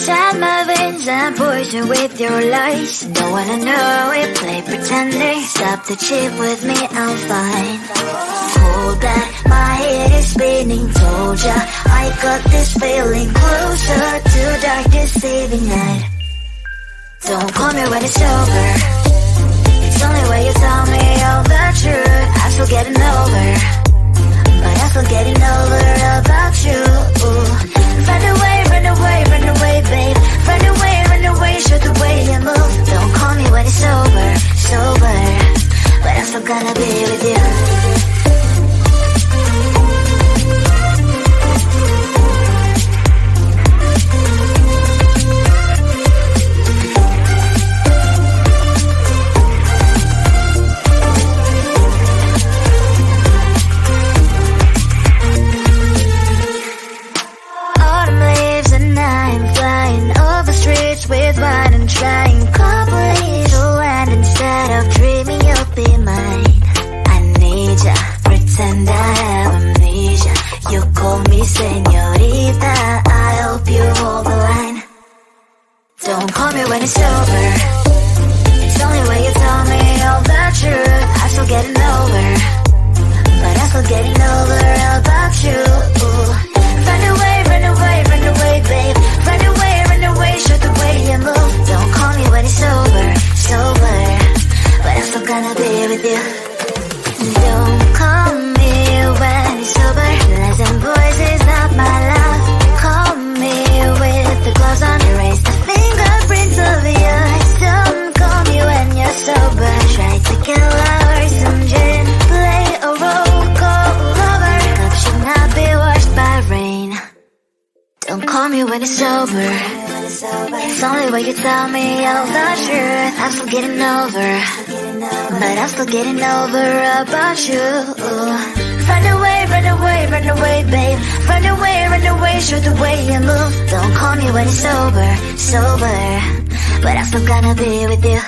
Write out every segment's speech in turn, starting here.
inside my veins and poison with your lies. Don't wanna know it, play pretending. Stop the chip with me, I'm fine. Hold that, my head is spinning. Told ya, I got this feeling closer to dark deceiving night. Don't call me when it's over. It's only when you tell me all the truth. I'm still getting over, but I'm still getting over about you. Run away, run away, run away, babe. Run away, show the way you move. Don't call me when it's over, sober, but I'm still gonna be with you. With wine and trying complete to land instead of dreaming you'll be mine. I need ya, pretend I have amnesia. You call me señorita, I hope you hold the line. Don't call me when it's over. It's only when you tell me all the truth. I'm still getting over, but I'm still getting over about you. Run away, run away, run away, babe. Run away, show the way you move. Don't call me when it's over, sober, but I'm still gonna be with you. Don't call me when it's over. Lies and voices, not my love. Call me with the gloves on. Erase the fingerprints of yours. Don't call me when you're sober. Try to kill hours, some gin. Play a role, call lover. Love should not be washed by rain. Don't call me when it's over. It's only when you tell me all the truth. I'm still getting over, but I'm still getting over about you. Run away, run away, run away, babe. Run away, show the way you move. Don't call me when it's over, sober, but I'm still gonna be with you.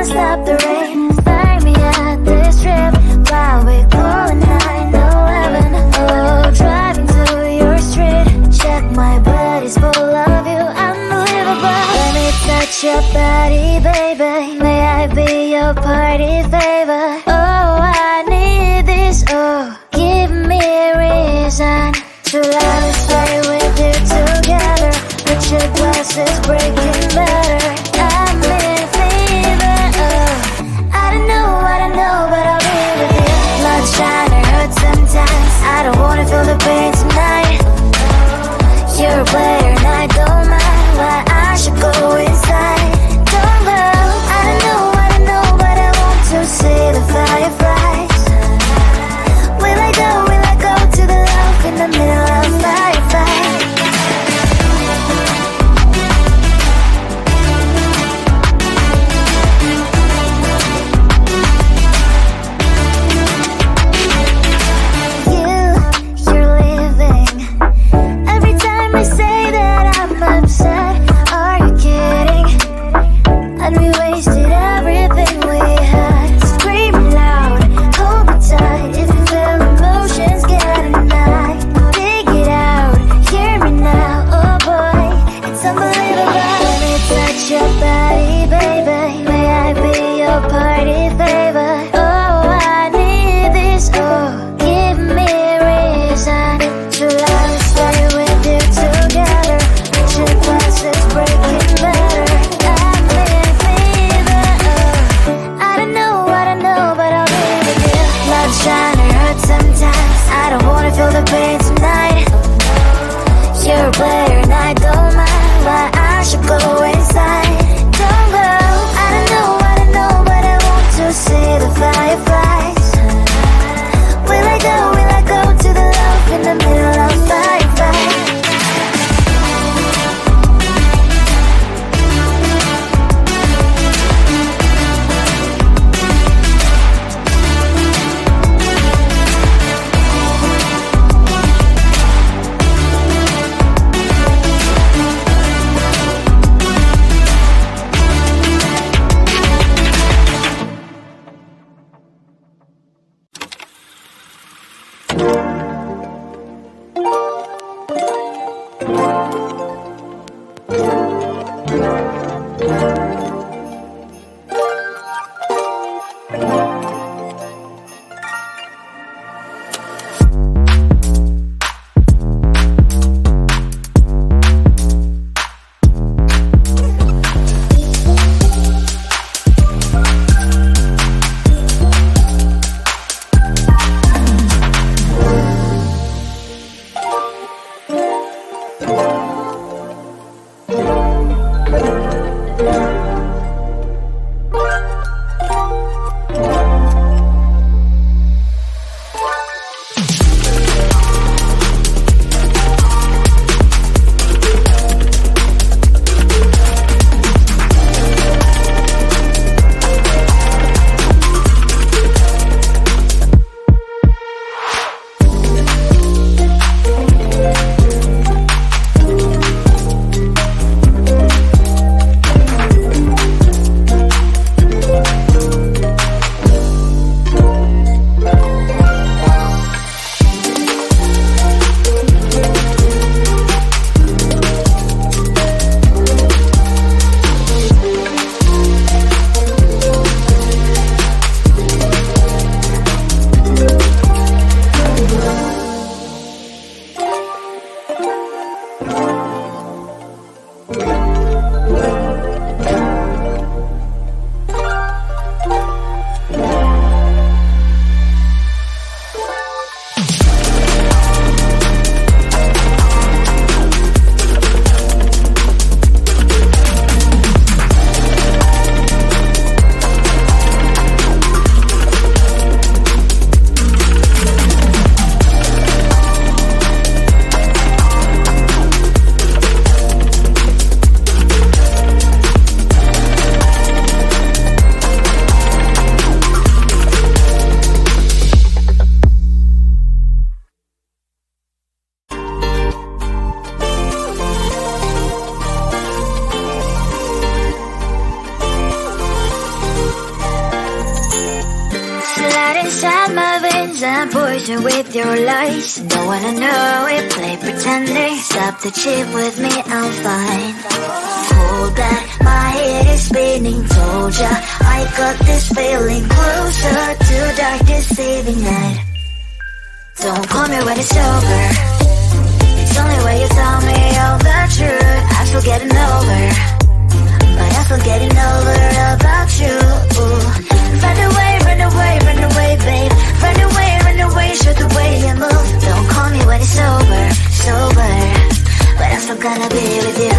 Stop the rain, find me at this trip while we're calling 911. Oh, driving to your street, check my body's full of you, unbelievable. Let me touch your body, baby. May I be your party favor? Oh, I need this. Oh, give me a reason to let us stay with you together. Put your glasses breaking better. I'm in fever. I don't know, but I'll be with you. Blood's trying to hurt sometimes. I don't wanna feel the pain tonight. You're a player and I don't mind. Why I should go inside. Don't go. I don't know, but I want to see the fireflies. Will I go to the love in the middle of firefight? You're leaving. Every time I say that poison with your lies. Don't wanna know it, play pretending. Stop the cheat with me, I'm fine. Hold that, my head is spinning. Told ya, I got this feeling. Closer to dark deceiving night. Don't call me when it's over. It's only when you tell me all the truth. I'm still getting over, but I'm still getting over about you. Run away, run away, run away, babe. Run away, show the way you move. Don't call me when it's over, sober, but I'm still gonna be with you.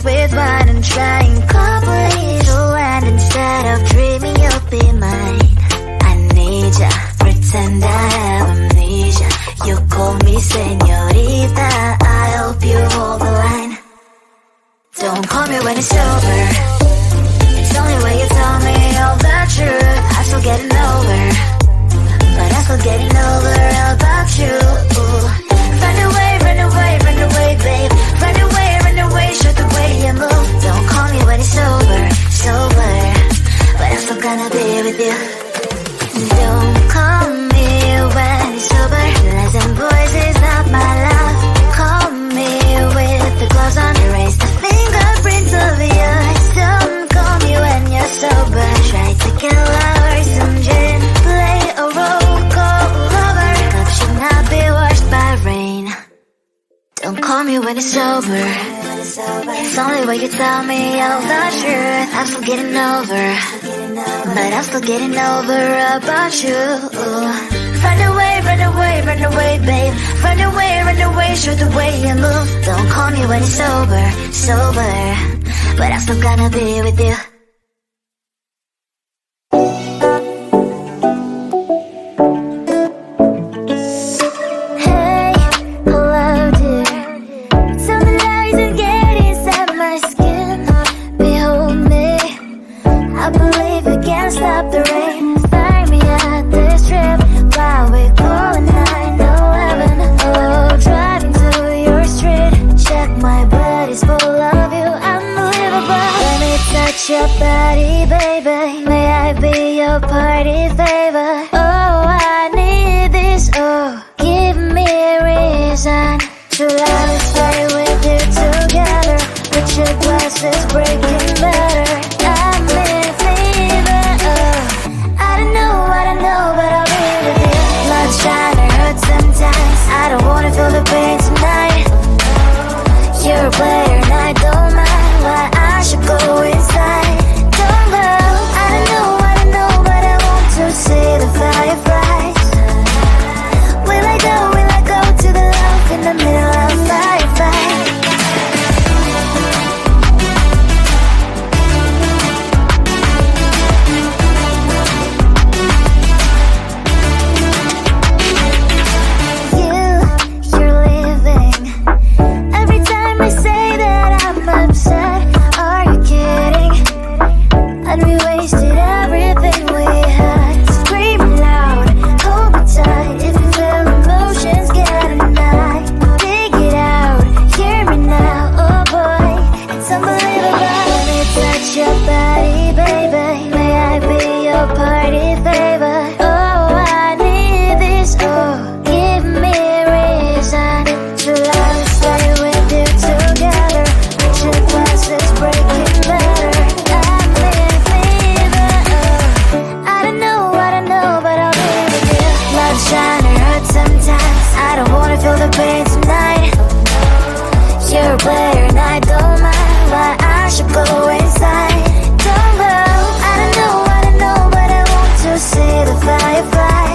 With wine and trying complete land instead of dreaming you'll be mine. I need ya, pretend I have amnesia. You call me señorita, I hope you hold the line. Don't call me when it's over. It's only when you tell me all the truth. I'm still getting over, but I'm still getting over about you. Run away, run away, run away, babe. Run away, show the way you move. Don't call me when it's over, sober, but I'm still gonna be with you. Don't call me when it's over. Lies and boys is not my love. Call me with the gloves on. Erase the fingerprints of yours. Don't call me when you're sober. Try to kill our some gin. Play a role, call lover. Cup should not be washed by rain. Don't call me when it's over. It's only when you tell me all the truth. I'm still getting over, but I'm still getting over about you. Run away, run away, run away, babe. Run away, show the way you move. Don't call me when it's over, sober, but I'm still gonna be with you. Stop the rain, find me at this trip while we're calling 911. Oh, driving to your street, check my body's full of you, unbelievable. Let me touch your body, baby. May I be your party favor? Oh, I need this. Oh, give me a reason to love and stay with you together. With your glasses breaking better. I'm in fever. I don't know, but I'll be with you. Blood trying to hurt sometimes. I don't wanna feel the pain tonight. You're a player and I don't mind why I should go inside. Don't go. I don't know, but I want to see the fireflies. Will I go to the love in the middle of firefight? You're a player and I don't mind why I should go inside. Don't go. I don't know, but I want to see the firefly.